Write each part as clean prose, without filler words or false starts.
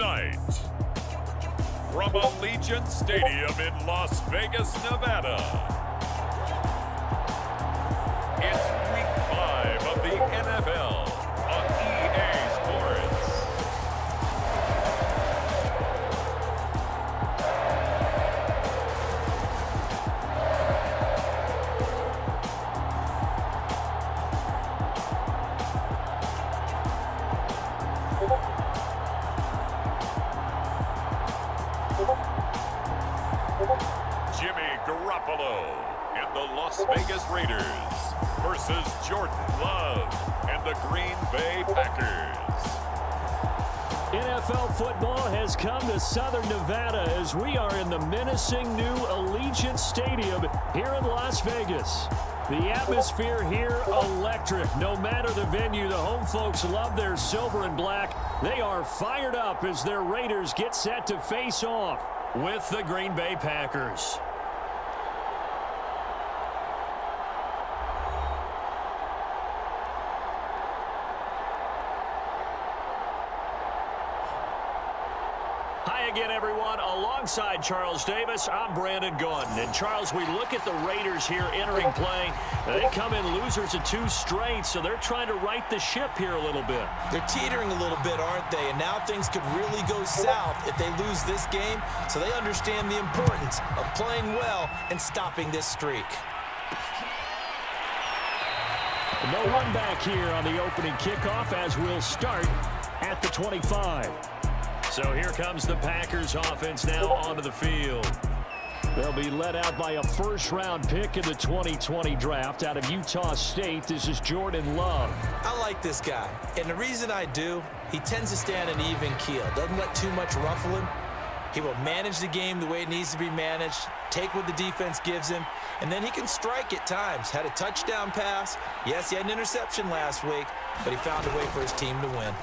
Tonight, from Allegiant Stadium in Las Vegas, Nevada, it's Week 5 of the NFL on EA Sports. Jimmy Garoppolo and the Las Vegas Raiders versus Jordan Love and the Green Bay Packers. NFL football has come to Southern Nevada as we are in the menacing new Allegiant Stadium here in Las Vegas. The atmosphere here electric. No matter the venue, the home folks love their silver and black. They are fired up as their Raiders get set to face off with the Green Bay Packers. Hi again, everyone. Alongside Charles Davis, I'm Brandon Gordon. And Charles, we look at the Raiders here entering play. They come in losers of 2 straight, so they're trying to right the ship here a little bit. They're teetering a little bit, aren't they? And now things could really go south if they lose this game. So they understand the importance of playing well and stopping this streak. No one back here on the opening kickoff as we'll start at the 25. So here comes the Packers offense now onto the field. They'll be led out by a first-round pick in the 2020 draft out of Utah State. This is Jordan Love. I like this guy, and the reason I do, he tends to stay on an even keel. Doesn't let too much ruffle him. He will manage the game the way it needs to be managed, take what the defense gives him, and then he can strike at times. Had a touchdown pass. Yes, he had an interception last week, but he found a way for his team to win.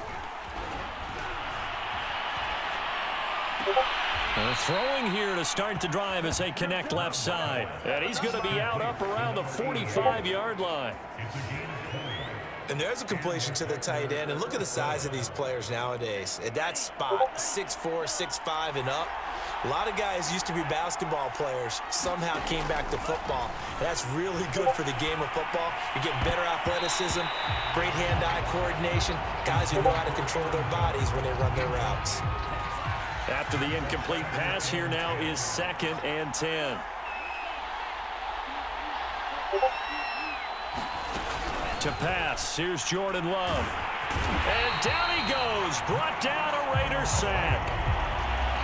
They're throwing here to start the drive as they connect left side. And he's going to be out up around the 45-yard line. And there's a completion to the tight end. And look at the size of these players nowadays. At that spot, 6'4", 6'5", and up. A lot of guys used to be basketball players, somehow came back to football. That's really good for the game of football. You get better athleticism, great hand-eye coordination, guys who know how to control their bodies when they run their routes. After the incomplete pass, here now is 2nd and 10. To pass, here's Jordan Love. And down he goes, brought down a Raiders sack.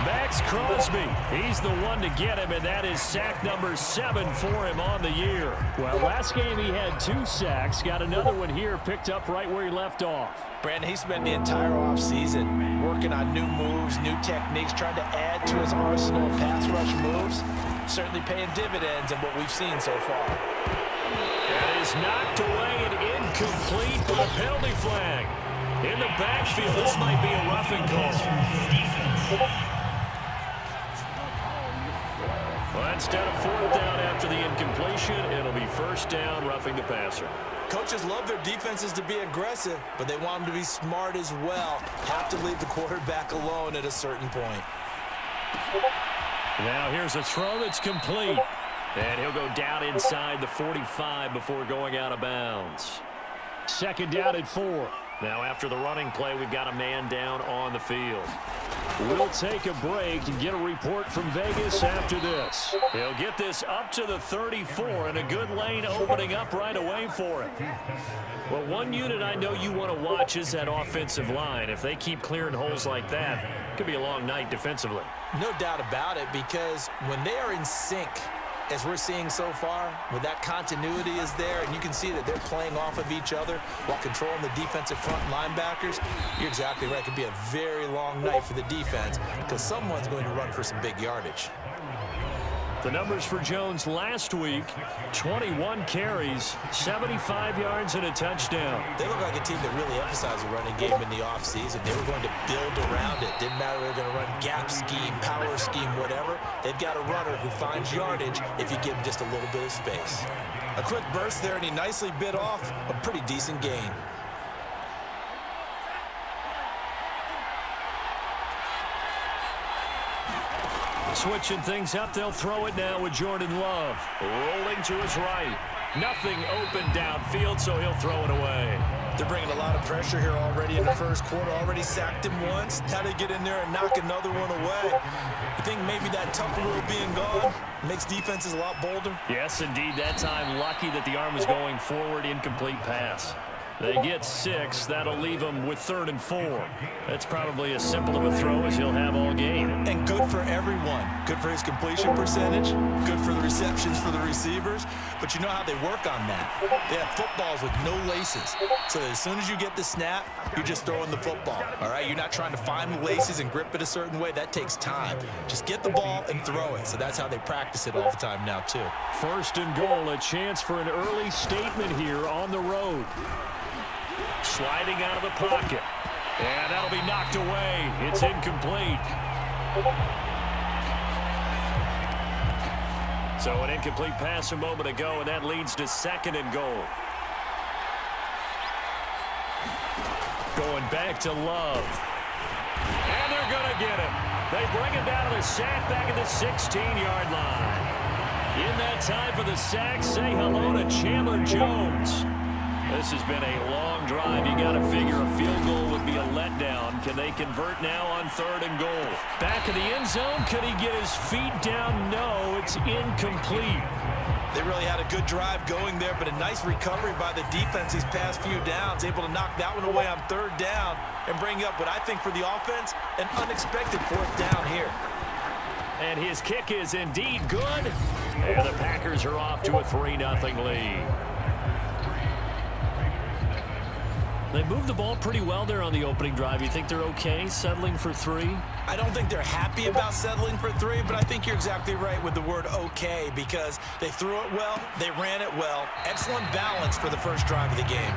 Max Crosby, he's the one to get him, and that is sack number 7 for him on the year. Well, last game he had 2 sacks, got another one here picked up right where he left off. Brandon, he spent the entire offseason working on new moves, new techniques, trying to add to his arsenal of pass rush moves. Certainly paying dividends in what we've seen so far. That is knocked away and incomplete with a penalty flag. In the backfield, this might be a roughing call. Well, instead of 4th down after the incompletion, it'll be 1st down, roughing the passer. Coaches love their defenses to be aggressive, but they want them to be smart as well. Have to leave the quarterback alone at a certain point. Now here's a throw that's complete. And he'll go down inside the 45 before going out of bounds. 2nd down and 4. Now after the running play, we've got a man down on the field. We'll take a break and get a report from Vegas after this. He'll get this up to the 34 and a good lane opening up right away for him. Well, one unit I know you want to watch is that offensive line. If they keep clearing holes like that, it could be a long night defensively. No doubt about it, because when they are in sync, as we're seeing so far, when that continuity is there and you can see that they're playing off of each other while controlling the defensive front linebackers, you're exactly right. It could be a very long night for the defense because someone's going to run for some big yardage. The numbers for Jones last week, 21 carries, 75 yards, and a touchdown. They look like a team that really emphasized the running game in the offseason. They were going to build around it. Didn't matter if they were going to run gap scheme, power scheme, whatever. They've got a runner who finds yardage if you give him just a little bit of space. A quick burst there, and he nicely bit off a pretty decent gain. Switching things up, they'll throw it now with Jordan Love. Rolling to his right. Nothing open downfield, so he'll throw it away. They're bringing a lot of pressure here already in the first quarter. Already sacked him once. How to get in there and knock another one away. I think maybe that Tucker rule being gone makes defenses a lot bolder. Yes, indeed. That time, lucky that the arm was going forward. Incomplete pass. They get 6. That'll leave them with 3rd and 4. That's probably as simple of a throw as he'll have all game. And good for everyone. Good for his completion percentage. Good for the receptions for the receivers. But you know how they work on that. They have footballs with no laces. So as soon as you get the snap, you're just throwing the football. All right? You're not trying to find the laces and grip it a certain way. That takes time. Just get the ball and throw it. So that's how they practice it all the time now, too. 1st and goal. A chance for an early statement here on the road. Sliding out of the pocket. And that'll be knocked away. It's incomplete. So an incomplete pass a moment ago, and that leads to 2nd and goal. Going back to Love. And they're going to get him. They bring him down to the sack back at the 16-yard line. In that time for the sack, say hello to Chandler Jones. This has been a long drive. You got to figure a field goal would be a letdown. Can they convert now on 3rd and goal? Back of the end zone. Could he get his feet down? No, it's incomplete. They really had a good drive going there, but a nice recovery by the defense these past few downs. Able to knock that one away on 3rd down and bring up what I think for the offense, an unexpected 4th down here. And his kick is indeed good. And the Packers are off to a 3-0 lead. They moved the ball pretty well there on the opening drive. You think they're okay settling for 3? I don't think they're happy about settling for 3, but I think you're exactly right with the word okay because they threw it well, they ran it well. Excellent balance for the first drive of the game.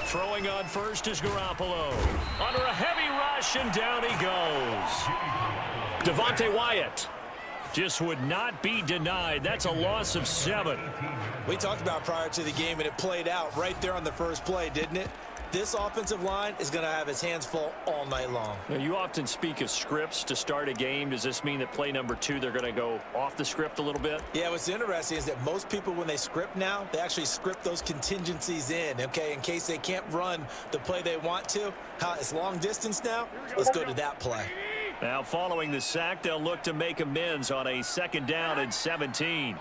Throwing on first is Garoppolo. Under a heavy rush, and down he goes. Devontae Wyatt just would not be denied. That's a loss of 7. We talked about prior to the game, and it played out right there on the first play, didn't it? This offensive line is going to have its hands full all night long. Now, you often speak of scripts to start a game. Does this mean that play number 2, they're going to go off the script a little bit? Yeah, what's interesting is that most people, when they script now, they actually script those contingencies in, okay, in case they can't run the play they want to. It's long distance now. Let's go to that play. Now, following the sack, they'll look to make amends on a 2nd down and 17.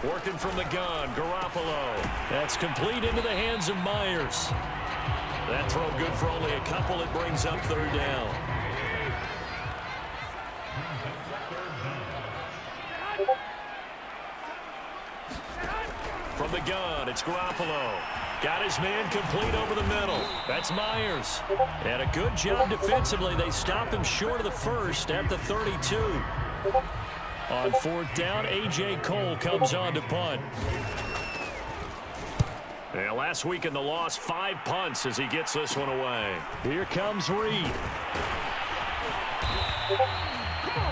Working from the gun, Garoppolo. That's complete into the hands of Myers. That throw good for only a couple. It brings up 3rd down. From the gun, it's Garoppolo. Got his man complete over the middle. That's Myers. And a good job defensively. They stop him short of the first at the 32. On 4th down, A.J. Cole comes on to punt. And last week in the loss, 5 punts as he gets this one away. Here comes Reed.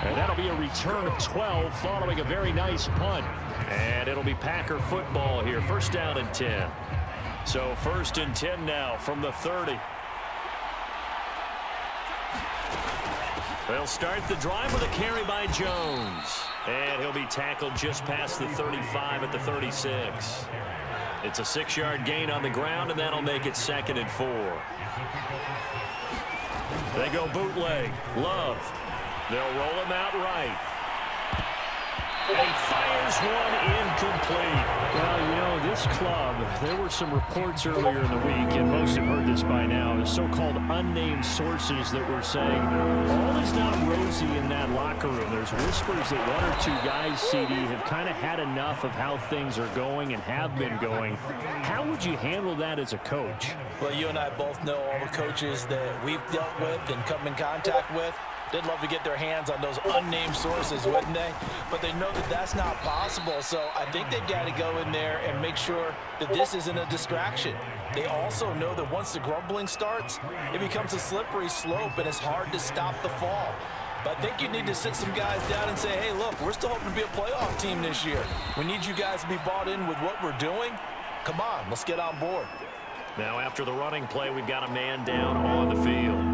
And that'll be a return of 12 following a very nice punt. And it'll be Packer football here. 1st down and 10. So 1st and 10 now from the 30. They'll start the drive with a carry by Jones. And he'll be tackled just past the 35 at the 36. It's a 6-yard gain on the ground, and that'll make it 2nd and 4. They go bootleg. Love. They'll roll him out right. And he fires one incomplete. Well, you know, this club, there were some reports earlier in the week, and most have heard this by now, the so-called unnamed sources that were saying all is not rosy in that locker room. There's whispers that 1 or 2 guys, CD, have kind of had enough of how things are going and have been going. How would you handle that as a coach? Well, you and I both know all the coaches that we've dealt with and come in contact with. They'd love to get their hands on those unnamed sources, wouldn't they? But they know that that's not possible, so I think they've got to go in there and make sure that this isn't a distraction. They also know that once the grumbling starts, it becomes a slippery slope, and it's hard to stop the fall. But I think you need to sit some guys down and say, hey, look, we're still hoping to be a playoff team this year. We need you guys to be bought in with what we're doing. Come on, let's get on board. Now after the running play, we've got a man down on the field.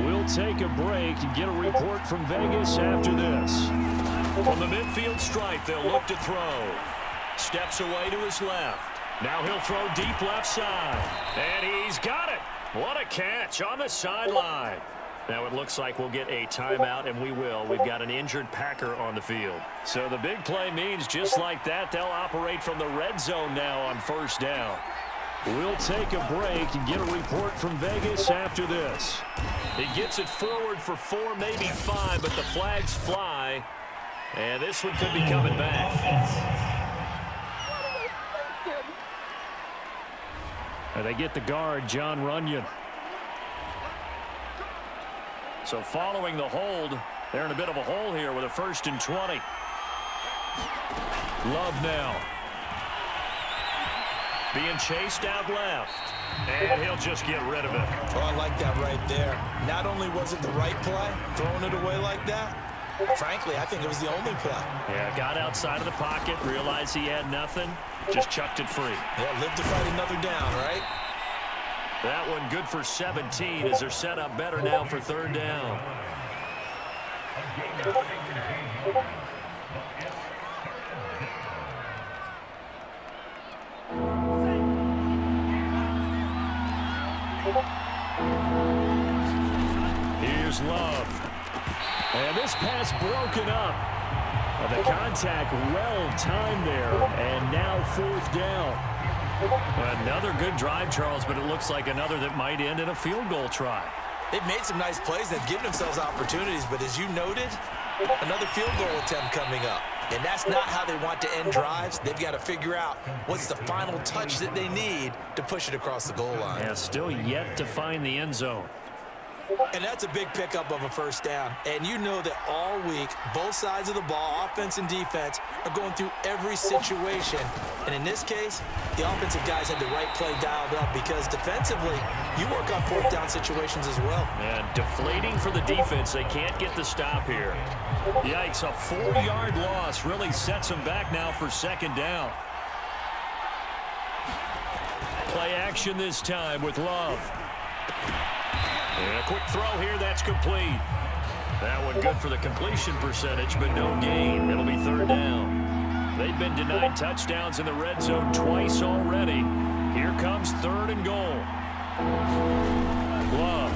We'll take a break and get a report from Vegas after this. From the midfield stripe, they'll look to throw. Steps away to his left. Now he'll throw deep left side. And he's got it. What a catch on the sideline. Now it looks like we'll get a timeout, and we will. We've got an injured Packer on the field. So the big play means just like that, they'll operate from the red zone now on first down. We'll take a break and get a report from Vegas after this. He gets it forward for 4, maybe 5, but the flags fly. And this one could be coming back. And they get the guard, John Runyon. So following the hold, they're in a bit of a hole here with a 1st and 20. Love now. Being chased out left. And he'll just get rid of it. Oh, I like that right there. Not only was it the right play, throwing it away like that, frankly, I think it was the only play. Yeah, got outside of the pocket, realized he had nothing, just chucked it free. Yeah, live to fight another down, right? That one good for 17 as they're set up better now for 3rd down. Here's Love. And this pass broken up. The contact well timed there, and now 4th down. Another good drive, Charles, but it looks like another that might end in a field goal try. They've made some nice plays. They've given themselves opportunities, but as you noted, another field goal attempt coming up. And that's not how they want to end drives. They've got to figure out what's the final touch that they need to push it across the goal line. Yeah, still yet to find the end zone. And that's a big pickup of a 1st down. And you know that all week, both sides of the ball, offense and defense, are going through every situation. And in this case, the offensive guys had the right play dialed up because defensively, you work on 4th down situations as well. And deflating for the defense. They can't get the stop here. Yikes, a 4-yard loss really sets them back now for 2nd down. Play action this time with Love. And a quick throw here, that's complete. That one good for the completion percentage, but no gain. It'll be 3rd down. They've been denied touchdowns in the red zone twice already. Here comes 3rd and goal. Love.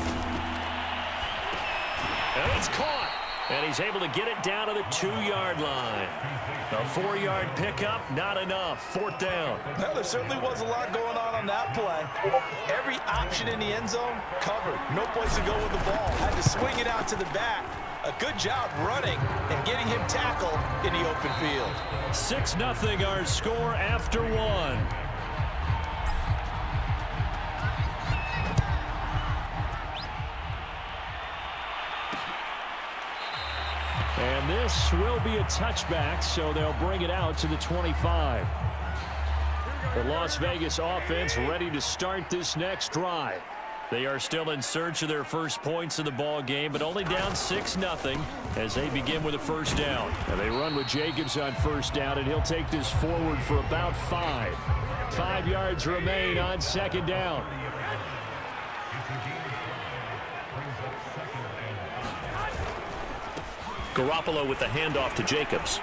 And it's caught. And he's able to get it down to the 2-yard line. A 4-yard pickup, not enough. 4th down. Well, there certainly was a lot going on that play. Every option in the end zone covered. No place to go with the ball. Had to swing it out to the back. A good job running and getting him tackled in the open field. 6-0 our score after 1. And this will be a touchback, so they'll bring it out to the 25. The Las Vegas offense ready to start this next drive. They are still in search of their first points in the ball game, but only down 6-0 as they begin with a 1st down. And they run with Jacobs on 1st down, and he'll take this forward for about 5. 5 yards remain on 2nd down. Garoppolo with the handoff to Jacobs.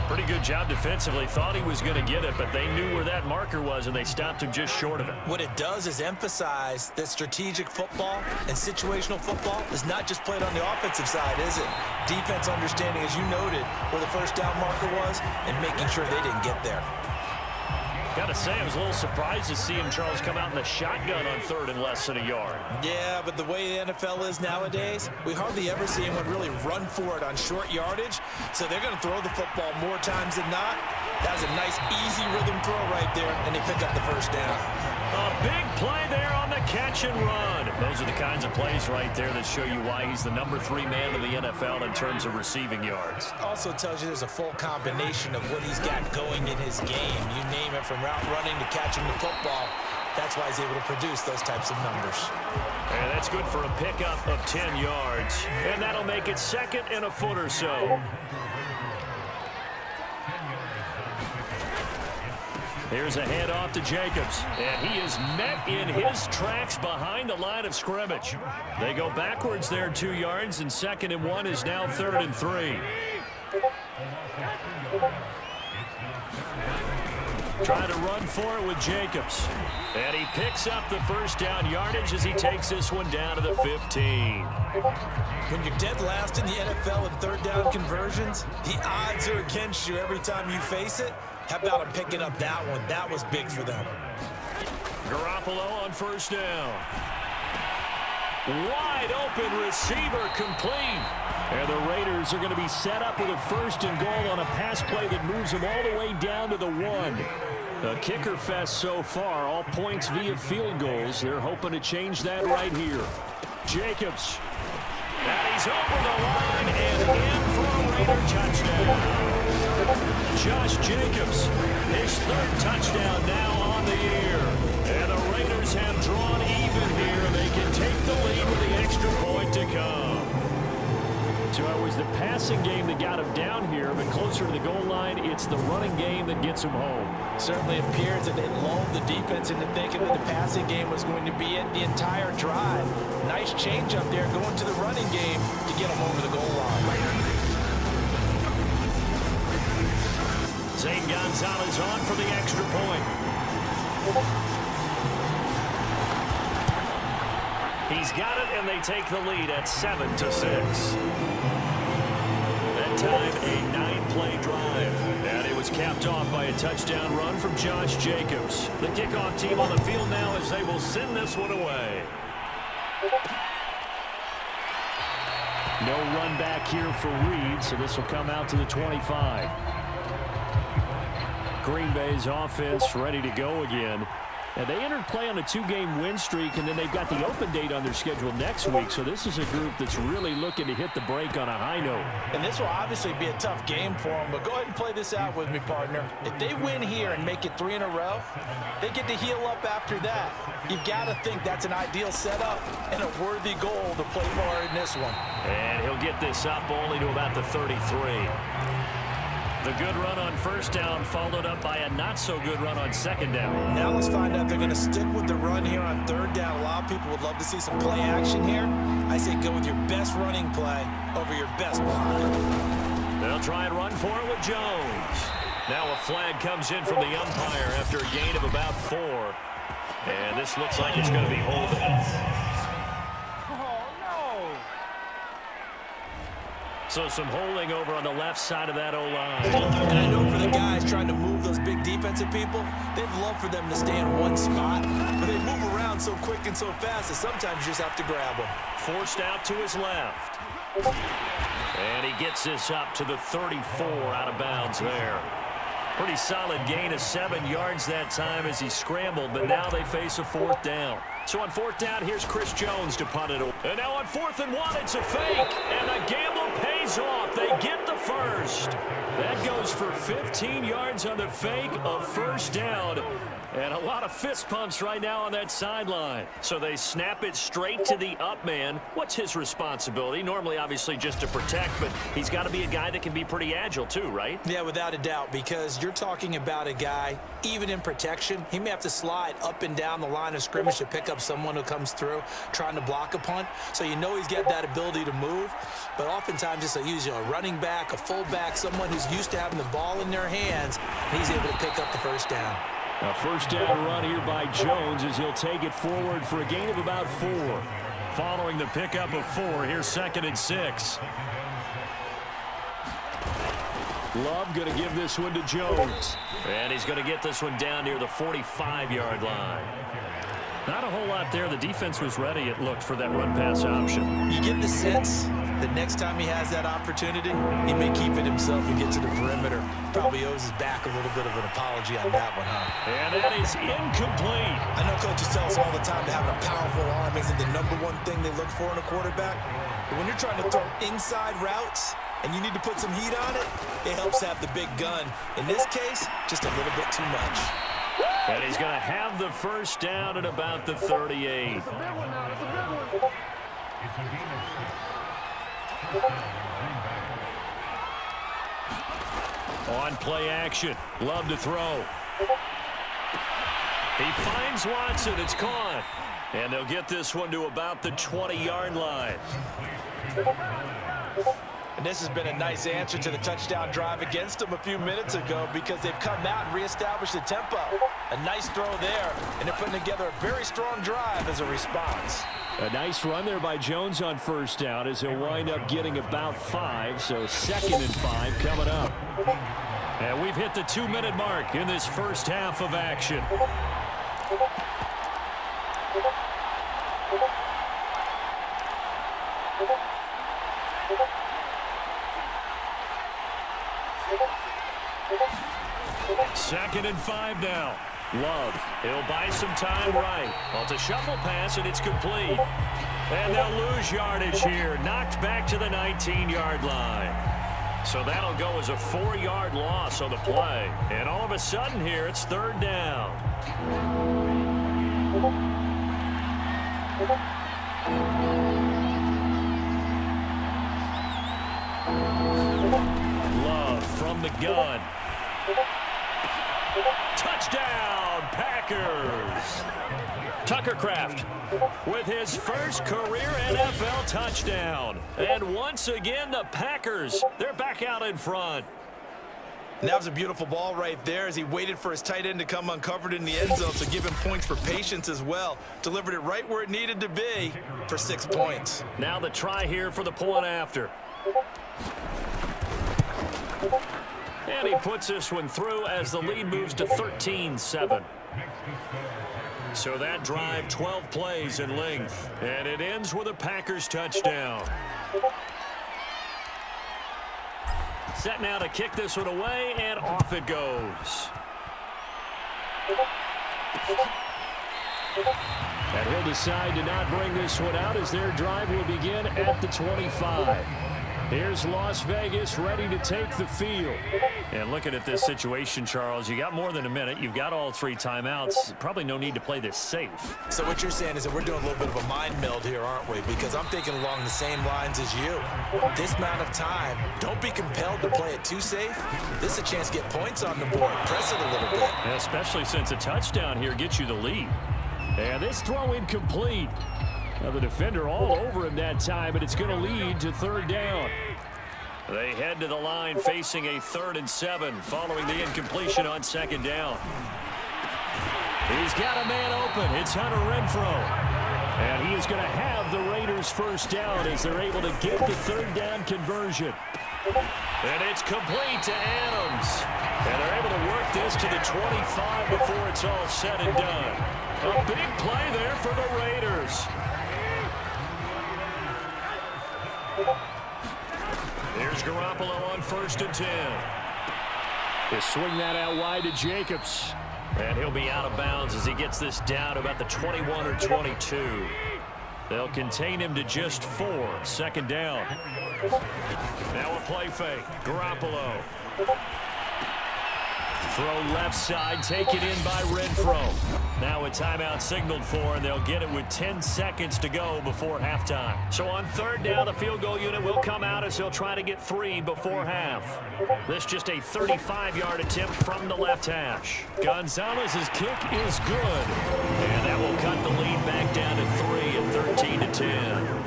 Pretty good job defensively. Thought he was going to get it, but they knew where that marker was, and they stopped him just short of it. What it does is emphasize that strategic football and situational football is not just played on the offensive side, is it? Defense understanding, as you noted, where the 1st down marker was and making sure they didn't get there. Got to say, I was a little surprised to see him, Charles, come out in the shotgun on 3rd and less than a yard. Yeah, but the way the NFL is nowadays, we hardly ever see anyone really run for it on short yardage. So they're going to throw the football more times than not. That was a nice, easy rhythm throw right there, and they pick up the 1st down. A big play there on the catch and run. Those are the kinds of plays right there that show you why he's the number 3 man in the NFL in terms of receiving yards. Also tells you there's a full combination of what he's got going in his game. You name it, from route running to catching the football. That's why he's able to produce those types of numbers. And that's good for a pickup of 10 yards. And that'll make it 2nd and a foot or so. Here's a handoff to Jacobs. And he is met in his tracks behind the line of scrimmage. They go backwards there 2 yards, and 2nd and 1 is now 3rd and 3. Trying to run for it with Jacobs. And he picks up the first down yardage as he takes this one down to the 15. When you're dead last in the NFL in 3rd down conversions, the odds are against you every time you face it. How about him picking up that one? That was big for them. Garoppolo on 1st down. Wide open receiver complete. And the Raiders are going to be set up with a 1st and goal on a pass play that moves them all the way down to the 1. A kicker fest so far, all points via field goals. They're hoping to change that right here. Jacobs. And he's over the line and in for a Raider touchdown. Josh Jacobs, his 3rd touchdown now on the year. And the Raiders have drawn even here. They can take the lead with the extra point to come. So it was the passing game that got him down here, but closer to the goal line, it's the running game that gets him home. Certainly appears that they lulled the defense into thinking that the passing game was going to be it the entire drive. Nice change up there going to the running game to get him over the goal line. Zane Gonzalez on for the extra point. He's got it, and they take the lead at 7-6. That time, a 9-play drive. And it was capped off by a touchdown run from Josh Jacobs. The kickoff team on the field now as they will send this one away. No run back here for Reed, so this will come out to the 25. Green Bay's offense ready to go again. And they entered play on a 2-game win streak, and then they've got the open date on their schedule next week. So this is a group that's really looking to hit the break on a high note. And this will obviously be a tough game for them, but go ahead and play this out with me, partner. If they win here and make it 3 in a row, they get to heal up after that. You've got to think that's an ideal setup and a worthy goal to play for in this one. And he'll get this up only to about the 33. The good run on 1st down followed up by a not-so-good run on 2nd down. Now let's find out if they're going to stick with the run here on 3rd down. A lot of people would love to see some play action here. I say go with your best running play over your best block. They'll try and run for it with Jones. Now a flag comes in from the umpire after a gain of about 4. And this looks like it's going to be holding. So some holding over on the left side of that O-line. And I know for the guys trying to move those big defensive people, they'd love for them to stay in one spot, but they move around so quick and so fast that sometimes you just have to grab them. Forced out to his left. And he gets this up to the 34 out of bounds there. Pretty solid gain of 7 yards that time as he scrambled, but now they face a 4th down. So on 4th down, here's Chris Jones to punt it. And now on 4th and 1, it's a fake. And the gamble pays off. They get the first. That goes for 15 yards on the fake, a 1st down. And a lot of fist pumps right now on that sideline. So they snap it straight to the up man. What's his responsibility? Normally, obviously, just to protect, but he's got to be a guy that can be pretty agile too, right? Yeah, without a doubt, because you're talking about a guy, even in protection, he may have to slide up and down the line of scrimmage to pick up someone who comes through trying to block a punt. So you know he's got that ability to move, but oftentimes it's usually a running back, a fullback, someone who's used to having the ball in their hands, and he's able to pick up the 1st down. A 1st down run here by Jones as he'll take it forward for a gain of about 4. Following the pickup of 4, here's 2nd and 6. Love going to give this one to Jones. And he's going to get this one down near the 45-yard line. Not a whole lot there. The defense was ready, it looked, for that run-pass option. You get the sense that next time he has that opportunity, he may keep it himself and get to the perimeter. Probably owes his back a little bit of an apology on that one, huh? And that is incomplete. I know coaches tell us all the time that having a powerful arm isn't the #1 thing they look for in a quarterback. But when you're trying to throw inside routes and you need to put some heat on it, it helps have the big gun. In this case, just a little bit too much. And he's going to have the first down at about the 38. On play action. Love to throw. He finds Watson. It's caught. And they'll get this one to about the 20-yard line. And this has been a nice answer to the touchdown drive against them a few minutes ago because they've come out and reestablished the tempo. A nice throw there, and they're putting together a very strong drive as a response. A nice run there by Jones on first down as he'll wind up getting about 5, so 2nd and 5 coming up. And we've hit the 2-minute mark in this first half of action. Second and 5 now. Love. He'll buy some time right. Well, it's a shuffle pass, and it's complete. And they'll lose yardage here. Knocked back to the 19-yard line. So that'll go as a 4-yard loss on the play. And all of a sudden here, it's 3rd down. Love from the gun. Touchdown, Packers! Tucker Kraft with his first career NFL touchdown. And once again, the Packers, they're back out in front. And that was a beautiful ball right there as he waited for his tight end to come uncovered in the end zone to give him points for patience as well. Delivered it right where it needed to be for 6 points. Now the try here for the point after. And he puts this one through as the lead moves to 13-7. So that drive, 12 plays in length. And it ends with a Packers touchdown. Set now to kick this one away, and off it goes. And he'll decide to not bring this one out as their drive will begin at the 25. Here's Las Vegas ready to take the field. And looking at this situation, Charles, you got more than a minute. You've got all 3 timeouts. Probably no need to play this safe. So what you're saying is that we're doing a little bit of a mind meld here, aren't we? Because I'm thinking along the same lines as you. This amount of time, don't be compelled to play it too safe. This is a chance to get points on the board. Press it a little bit. And especially since a touchdown here gets you the lead. And this throw incomplete. Now the defender all over him that time, but it's going to lead to 3rd down. They head to the line facing a 3rd and 7 following the incompletion on 2nd down. He's got a man open. It's Hunter Renfrow. And he is going to have the Raiders first down as they're able to get the 3rd down conversion. And it's complete to Adams. And they're able to work this to the 25 before it's all said and done. A big play there for the Raiders. Here's Garoppolo on 1st and 10. They swing that out wide to Jacobs. And he'll be out of bounds as he gets this down about the 21 or 22. They'll contain him to just 4. 2nd down. Now a play fake. Garoppolo. Throw left side, taken in by Renfrow. Now a timeout signaled for, and they'll get it with 10 seconds to go before halftime. So on 3rd down, the field goal unit will come out as they'll try to get 3 before half. This just a 35-yard attempt from the left hash. Gonzalez's kick is good. And that will cut the lead back down to 3 at 13-10.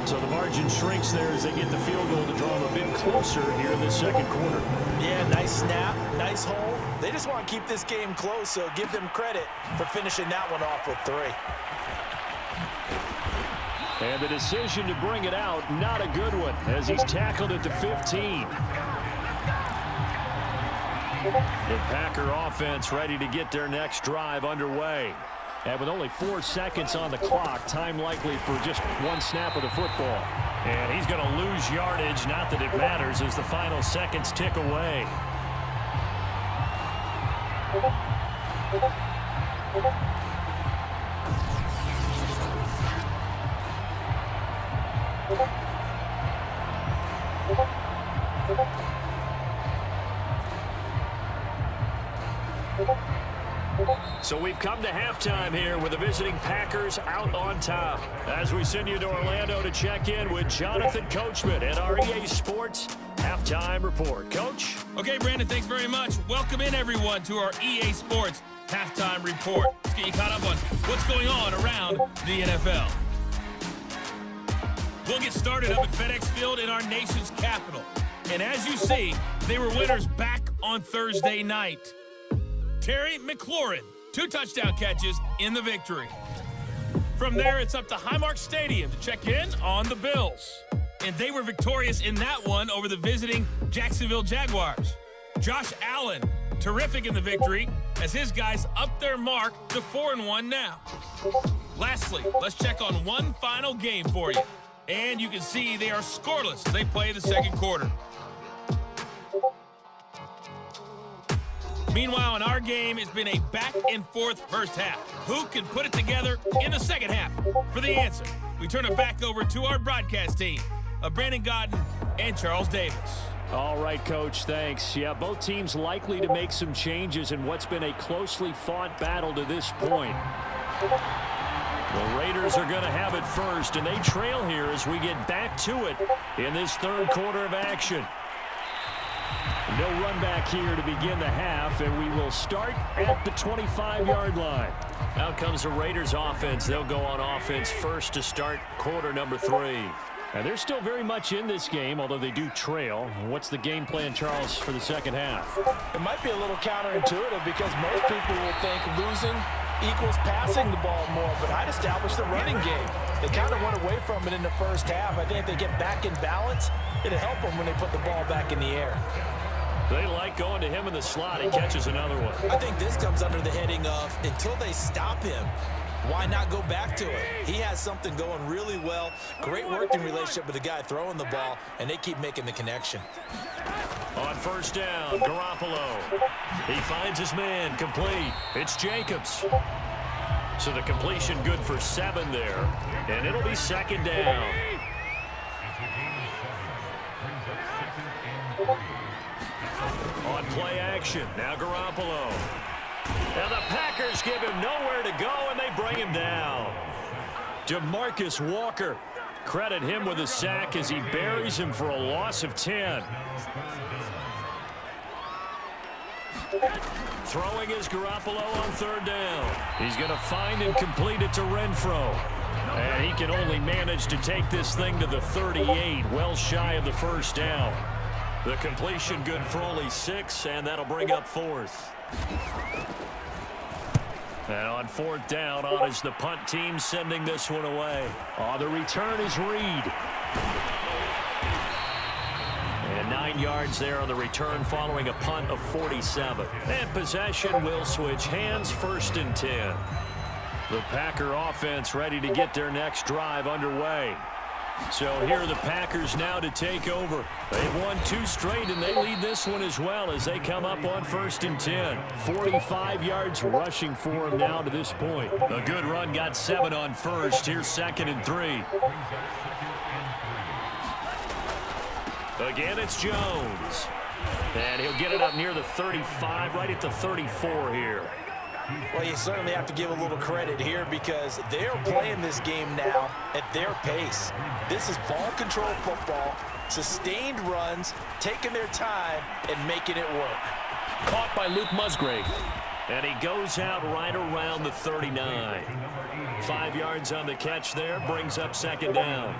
So the margin shrinks there as they get the field goal to draw them a bit closer here in the 2nd quarter. Yeah, nice snap, nice hole. They just want to keep this game close, so give them credit for finishing that one off with 3. And the decision to bring it out, not a good one, as he's tackled at the 15. The Packer offense ready to get their next drive underway. And with only 4 seconds on the clock, time likely for just 1 snap of the football. And he's going to lose yardage, not that it matters, as the final seconds tick away. So we've come to halftime here with the visiting Packers out on top. As we send you to Orlando to check in with Jonathan Coachman at our EA Sports Halftime Report. Coach? Okay, Brandon, thanks very much. Welcome in, everyone, to our EA Sports Halftime Report. Let's get you caught up on what's going on around the NFL. We'll get started up at FedEx Field in our nation's capital. And as you see, they were winners back on Thursday night. Terry McLaurin, 2 touchdown catches in the victory. From there, it's up to Highmark Stadium to check in on the Bills. And they were victorious in that one over the visiting Jacksonville Jaguars. Josh Allen, terrific in the victory, as his guys upped their mark to 4-1 now. Lastly, let's check on one final game for you. And you can see they are scoreless as they play the second quarter. Meanwhile, in our game, it's been a back-and-forth first half. Who can put it together in the second half? For the answer, we turn it back over to our broadcast team of Brandon Godden and Charles Davis. All right, Coach, thanks. Yeah, both teams likely to make some changes in what's been a closely fought battle to this point. The Raiders are going to have it first, and they trail here as we get back to it in this third quarter of action. No run back here to begin the half, and we will start at the 25-yard line. Out comes the Raiders offense. They'll go on offense first to start quarter number 3. And they're still very much in this game, although they do trail. What's the game plan, Charles, for the second half? It might be a little counterintuitive because most people will think losing equals passing the ball more, but I'd establish the running game. They kind of went away from it in the first half. I think if they get back in balance, it'll help them when they put the ball back in the air. They like going to him in the slot. He catches another one. I think this comes under the heading of until they stop him, why not go back to it? He has something going really well. Great working relationship with the guy throwing the ball, and they keep making the connection. On first down, Garoppolo. He finds his man, complete. It's Jacobs. So the completion good for 7 there, and it'll be second down. On play action, now Garoppolo. Now the Packers give him nowhere to go, and they bring him down. DeMarcus Walker. Credit him with a sack as he buries him for a loss of 10. Throwing is Garoppolo on third down. He's going to find and complete it to Renfro. And he can only manage to take this thing to the 38, well shy of the first down. The completion good for only 6, and that'll bring up 4th. And on 4th down, on is the punt team sending this one away. The return is Reed. And 9 yards there on the return following a punt of 47. And possession will switch hands, 1st and 10. The Packer offense ready to get their next drive underway. So here are the Packers now to take over. They've won 2 straight, and they lead this one as well as they come up on 1st and 10. 45 yards rushing for them now to this point. A good run got 7 on first. Here's 2nd and 3. Again, it's Jones. And he'll get it up near the 35, right at the 34 here. Well, you certainly have to give a little credit here because they're playing this game now at their pace. This is ball control football, sustained runs, taking their time, and making it work. Caught by Luke Musgrave. And he goes out right around the 39. 5 yards on the catch there, brings up 2nd down.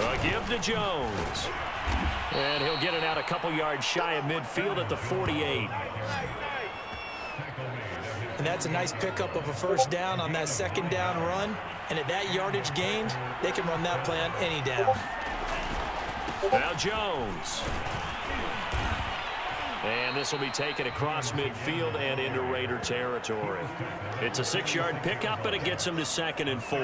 A give to Jones. And he'll get it out a couple yards shy of midfield at the 48. And that's a nice pickup of a first down on that 2nd down run. And at that yardage gained, they can run that play on any down. Now Jones. And this will be taken across midfield and into Raider territory. It's a 6-yard pickup, but it gets him to 2nd and 4.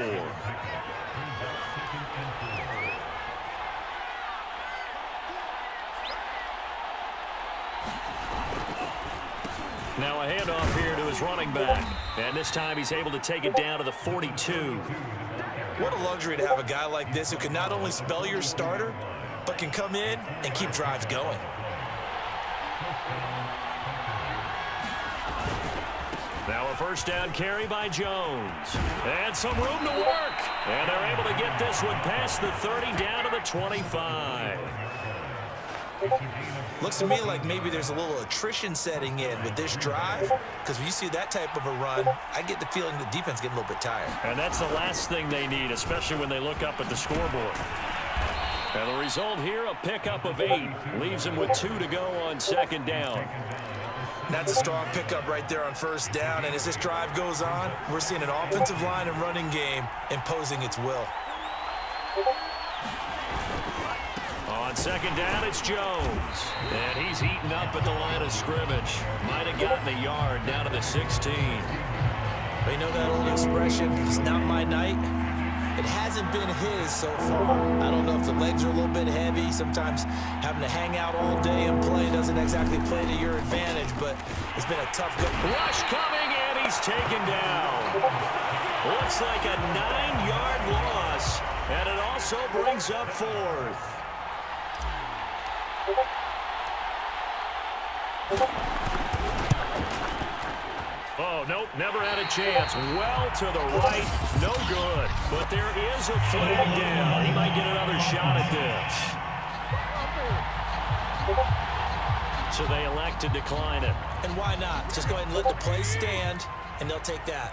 Now a handoff here to his running back. And this time he's able to take it down to the 42. What a luxury to have a guy like this who can not only spell your starter, but can come in and keep drives going. Now a first down carry by Jones. And some room to work. And they're able to get this one past the 30 down to the 25. Looks to me like maybe there's a little attrition setting in with this drive, because when you see that type of a run, I get the feeling the defense getting a little bit tired. And that's the last thing they need, especially when they look up at the scoreboard. And the result here, a pickup of 8. Leaves them with 2 to go on second down. That's a strong pickup right there on first down. And as this drive goes on, we're seeing an offensive line and running game imposing its will. On second down, it's Jones. And he's eaten up at the line of scrimmage. Might have gotten a yard down to the 16. But you know that old expression, it's not my night? It hasn't been his so far. I don't know if the legs are a little bit heavy. Sometimes having to hang out all day and play doesn't exactly play to your advantage, but it's been a tough go. Rush coming, and he's taken down. Looks like a 9-yard loss, and it also brings up 4th. Oh, nope, never had a chance. Well to the right, no good. But there is a flag down. He might get another shot at this. So they elect to decline it. And why not? Just go ahead and let the play stand, and they'll take that.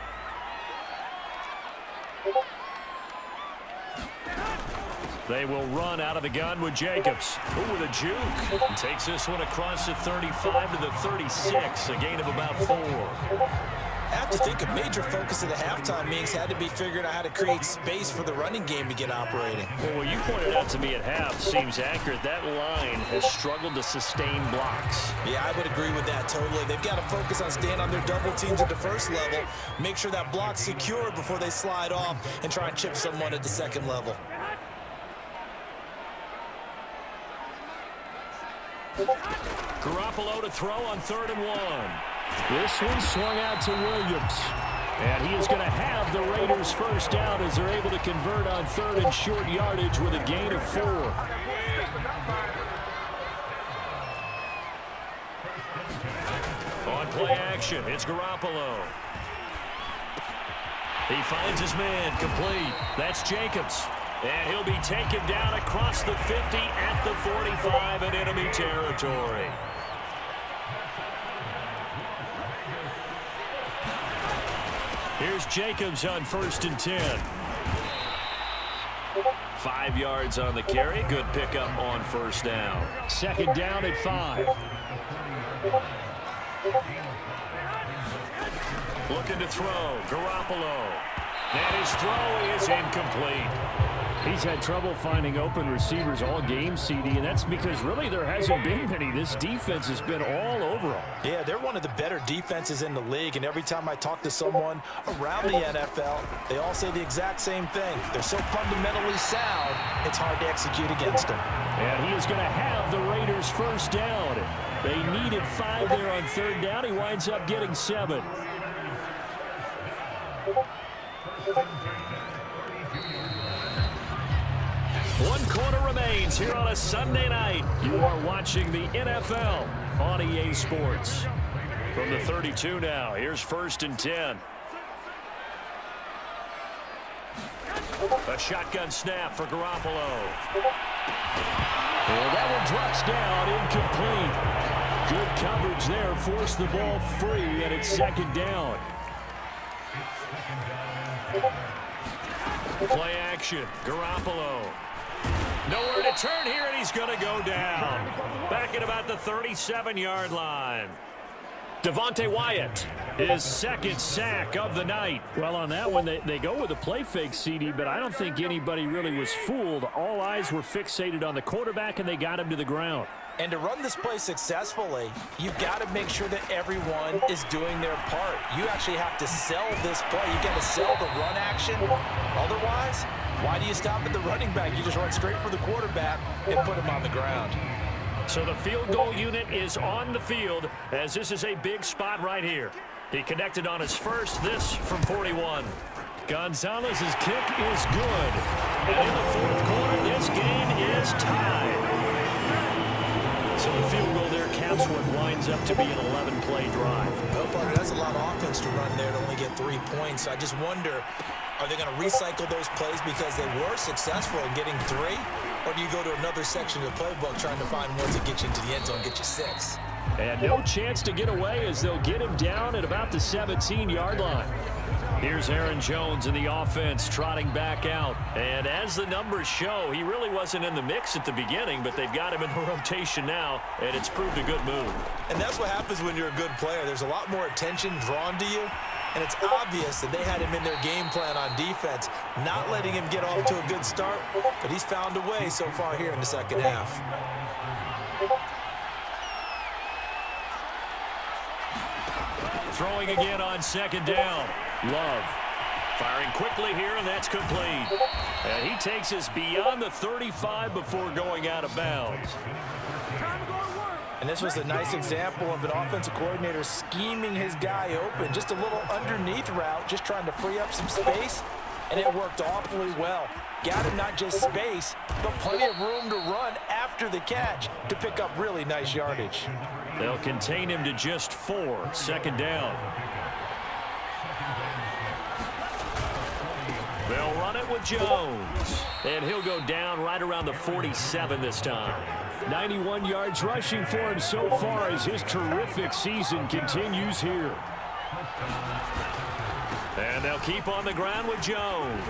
They will run out of the gun with Jacobs. Ooh, with a juke. Takes this one across the 35 to the 36, a gain of about 4. I have to think a major focus of the halftime meetings had to be figuring out how to create space for the running game to get operating. Well, what you pointed out to me at half seems accurate. That line has struggled to sustain blocks. Yeah, I would agree with that totally. They've got to focus on staying on their double teams at the first level, make sure that block's secured before they slide off and try and chip someone at the second level. Garoppolo to throw on 3rd and 1. This one swung out to Williams. And he is going to have the Raiders first down as they're able to convert on 3rd and short yardage with a gain of 4. On play action, it's Garoppolo. He finds his man, complete. That's Jacobs. And he'll be taken down across the 50 at the 45 in enemy territory. Here's Jacobs on 1st and 10. 5 yards on the carry. Good pickup on first down. Second down at 5. Looking to throw. Garoppolo. And his throw is incomplete. He's had trouble finding open receivers all game, CD, and that's because really there hasn't been many. This defense has been all over them. Yeah, they're one of the better defenses in the league, and every time I talk to someone around the NFL, they all say the exact same thing. They're so fundamentally sound, it's hard to execute against them. And he is going to have the Raiders first down. They needed 5 there on 3rd down. He winds up getting 7. One quarter remains here on a Sunday night. You are watching the NFL on EA Sports. From the 32 now, here's 1st and 10. A shotgun snap for Garoppolo. And that one drops down, incomplete. Good coverage there, forced the ball free, and it's 2nd down. Play action, Garoppolo. Nowhere to turn here, and he's going to go down. Back at about the 37-yard line. Devontae Wyatt, his 2nd sack of the night. Well, on that one, they go with a play fake, CD, but I don't think anybody really was fooled. All eyes were fixated on the quarterback, and they got him to the ground. And to run this play successfully, you've got to make sure that everyone is doing their part. You actually have to sell this play. You've got to sell the run action. Otherwise, why do you stop at the running back? You just run straight for the quarterback and put him on the ground. So the field goal unit is on the field, as this is a big spot right here. He connected on his first, this from 41. Gonzalez's kick is good. And in the 4th quarter, this game is tied. So the field goal there counts. that's what winds up to be an 11-play drive. Well, partner, that's a lot of offense to run there to only get 3 points. So I just wonder, are they going to recycle those plays because they were successful in getting 3? Or do you go to another section of the playbook trying to find ones that get you into the end zone and get you 6? And no chance to get away as they'll get him down at about the 17-yard line. Here's Aaron Jones in the offense trotting back out. And as the numbers show, he really wasn't in the mix at the beginning, but they've got him in the rotation now, and it's proved a good move. And that's what happens when you're a good player. There's a lot more attention drawn to you, and it's obvious that they had him in their game plan on defense, not letting him get off to a good start, but he's found a way so far here in the second half. Throwing again on second down. Love firing quickly here, and that's complete. And he takes us beyond the 35 before going out of bounds. And this was a nice example of an offensive coordinator scheming his guy open. Just a little underneath route, just trying to free up some space, and it worked awfully well. Got him not just space, but plenty of room to run after the catch to pick up really nice yardage. They'll contain him to just 4, second down. They'll run it with Jones, and he'll go down right around the 47 this time. 91 yards rushing for him so far as his terrific season continues here. And they'll keep on the ground with Jones.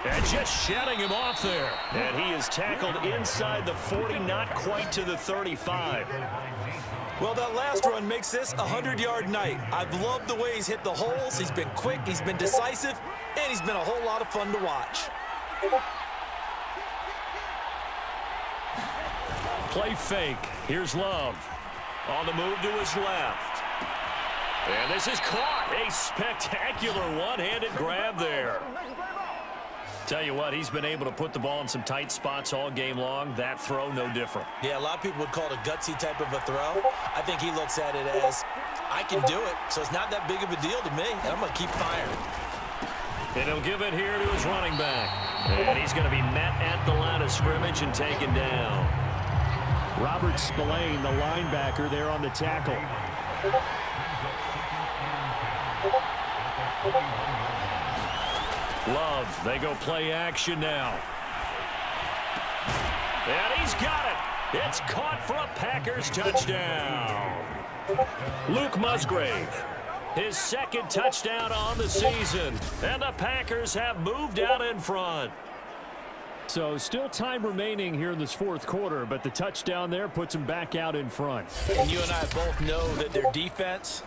And just shedding him off there. And he is tackled inside the 40, not quite to the 35. Well, that last run makes this a 100-yard night. I've loved the way he's hit the holes. He's been quick, he's been decisive, and he's been a whole lot of fun to watch. Play fake. Here's Love. On the move to his left. And this is caught. A spectacular one-handed grab there. Tell you what, he's been able to put the ball in some tight spots all game long. That throw, no different. Yeah, a lot of people would call it a gutsy type of a throw. I think he looks at it as, I can do it, so it's not that big of a deal to me, and I'm going to keep firing. And he'll give it here to his running back. And he's going to be met at the line of scrimmage and taken down. Robert Spillane, the linebacker, there on the tackle. Love, they go play action now. And he's got it. It's caught for a Packers touchdown. Luke Musgrave, his second touchdown on the season. And the Packers have moved out in front. So still time remaining here in this fourth quarter, but the touchdown there puts them back out in front. And you and I both know that their defense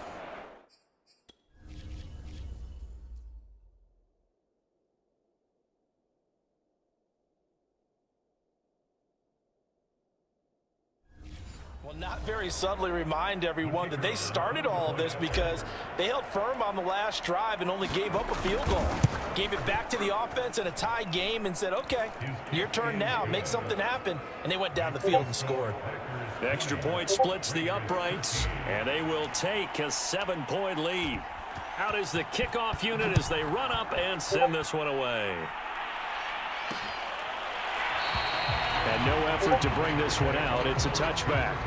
will not very subtly remind everyone that they started all of this because they held firm on the last drive and only gave up a field goal. Gave it back to the offense in a tie game and said, okay, your turn now, make something happen. And they went down the field and scored. The extra point splits the uprights, and they will take a 7-point lead. Out is the kickoff unit as they run up and send this one away. And no effort to bring this one out. It's a touchback.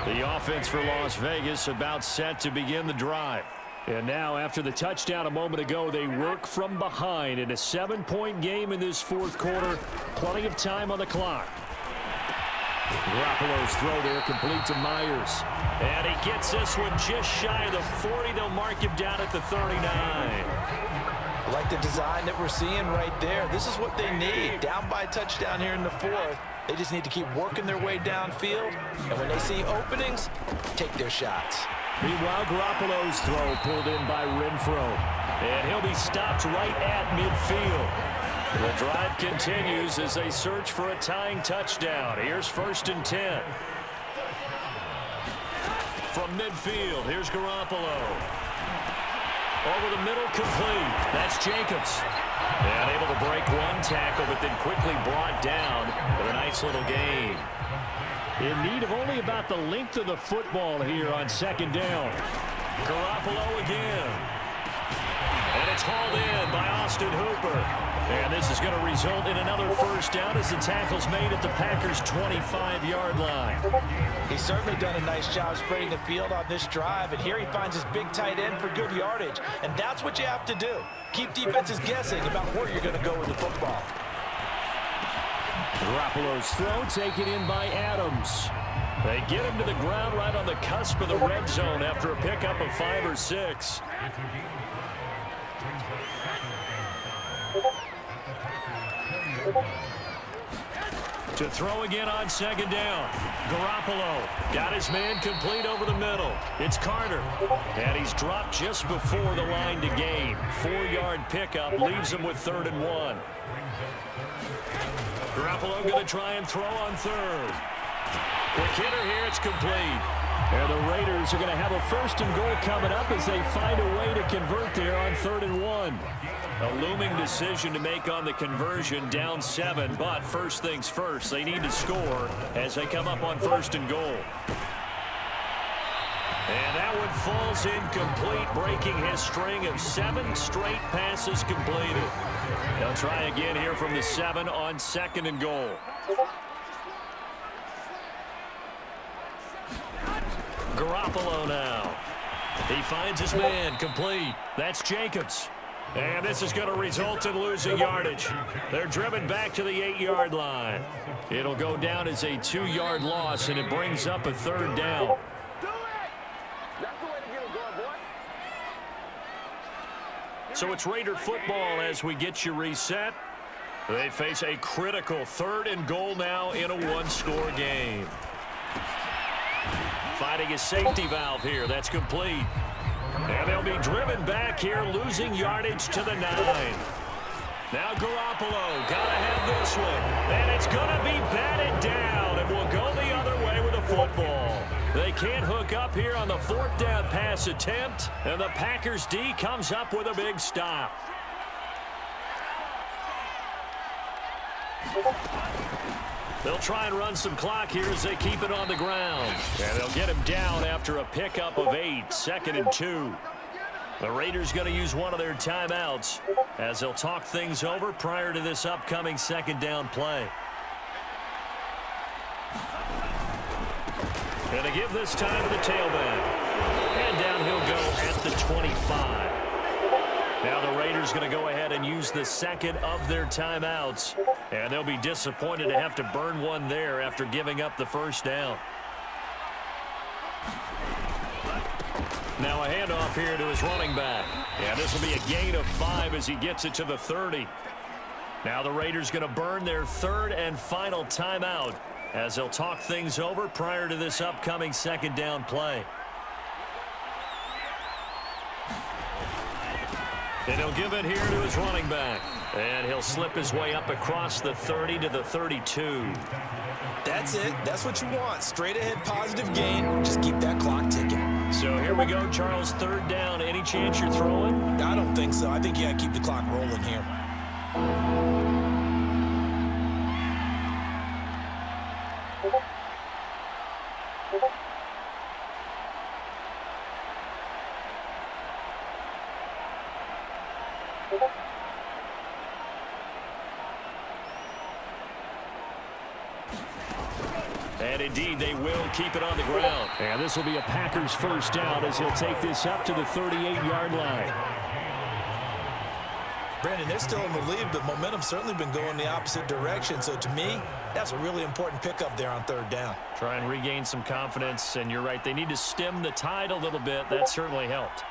The offense for Las Vegas about set to begin the drive. And now, after the touchdown a moment ago, they work from behind in a 7-point game in this fourth quarter. Plenty of time on the clock. Garoppolo's throw there complete to Myers. And he gets this one just shy of the 40. They'll mark him down at the 39. I like the design that we're seeing right there. This is what they need. Down by a touchdown here in the fourth. They just need to keep working their way downfield. And when they see openings, take their shots. Meanwhile, Garoppolo's throw pulled in by Renfro. And he'll be stopped right at midfield. The drive continues as they search for a tying touchdown. Here's 1st and 10. From midfield, here's Garoppolo. Over the middle, complete. That's Jacobs. And able to break one tackle, but then quickly brought down with a nice little gain. In need of only about the length of the football here on second down. Garoppolo again. And it's hauled in by Austin Hooper. And this is going to result in another first down as the tackle's made at the Packers' 25-yard line. He's certainly done a nice job spreading the field on this drive, and here he finds his big tight end for good yardage. And that's what you have to do. Keep defenses guessing about where you're going to go with the football. Garoppolo's throw taken in by Adams. They get him to the ground right on the cusp of the red zone after a pickup of 5 or 6. To throw again on second down. Garoppolo got his man complete over the middle. It's Carter. And he's dropped just before the line to gain. 4-yard pickup leaves him with 3rd and 1. Garoppolo going to try and throw on third. Quick hitter here, it's complete. And the Raiders are going to have a 1st and goal coming up as they find a way to convert there on 3rd and 1. A looming decision to make on the conversion, down 7, but first things first, they need to score as they come up on 1st and goal. And that one falls incomplete, breaking his string of 7 straight passes completed. They'll try again here from the 7 on 2nd and goal. Garoppolo now. He finds his man complete. That's Jacobs. And this is going to result in losing yardage. They're driven back to the 8-yard line. It'll go down as a 2-yard loss, and it brings up a 3rd down. So it's Raider football as we get you reset. They face a critical 3rd and goal now in a 1-score game. Finding a safety valve here. That's complete. And they'll be driven back here, losing yardage to the 9. Now Garoppolo, gotta have this one. And it's gonna be batted down, and will go the other way with a football. They can't hook up here on the 4th down pass attempt, and the Packers D comes up with a big stop. They'll try and run some clock here as they keep it on the ground. And they'll get him down after a pickup of 8, 2nd and 2. The Raiders going to use one of their timeouts as they'll talk things over prior to this upcoming 2nd down play. Going to give this time to the tailback. And down he'll go at the 25. Now the Raiders going to go ahead and use the 2nd of their timeouts. And they'll be disappointed to have to burn one there after giving up the 1st down. Now a handoff here to his running back. And this will be a gain of 5 as he gets it to the 30. Now the Raiders going to burn their 3rd and final timeout as they'll talk things over prior to this upcoming 2nd down play. And he'll give it here to his running back. And he'll slip his way up across the 30 to the 32. That's it. That's what you want. Straight ahead positive gain. Just keep that clock ticking. So here we go, Charles. 3rd down. Any chance you're throwing? I don't think so. I think you got to keep the clock rolling here. And indeed, they will keep it on the ground. And this will be a Packers 1st down as he'll take this up to the 38-yard line. Brandon, they're still in the lead, but momentum's certainly been going the opposite direction. So to me, that's a really important pickup there on 3rd down. Try and regain some confidence, and you're right. They need to stem the tide a little bit. That certainly helped.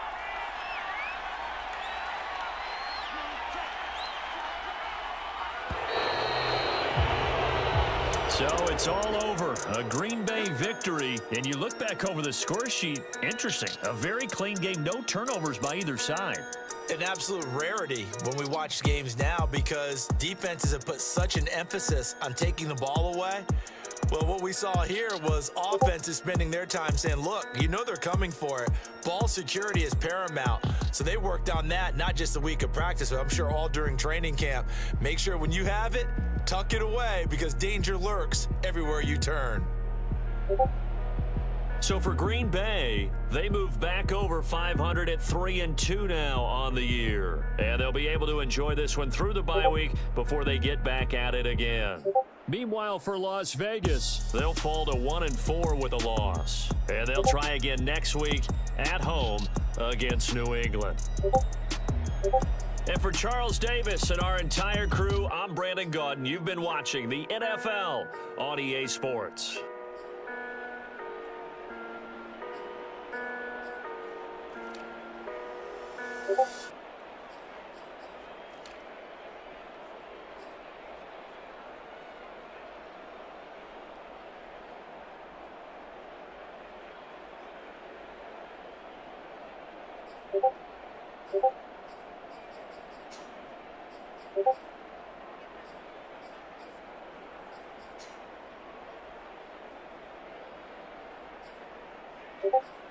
So it's all over. A Green Bay victory. And you look back over the score sheet. Interesting. A very clean game. No turnovers by either side. An absolute rarity when we watch games now because defenses have put such an emphasis on taking the ball away. Well, what we saw here was offenses spending their time saying, look, you know they're coming for it. Ball security is paramount. So they worked on that, not just a week of practice, but I'm sure all during training camp. Make sure when you have it, tuck it away because danger lurks everywhere you turn. So for Green Bay, they move back over 500 at 3-2 now on the year. And they'll be able to enjoy this one through the bye week before they get back at it again. Meanwhile, for Las Vegas, they'll fall to 1-4 with a loss. And they'll try again next week at home against New England. And for Charles Davis and our entire crew, I'm Brandon Gaudin. You've been watching the NFL on EA Sports. Thank you.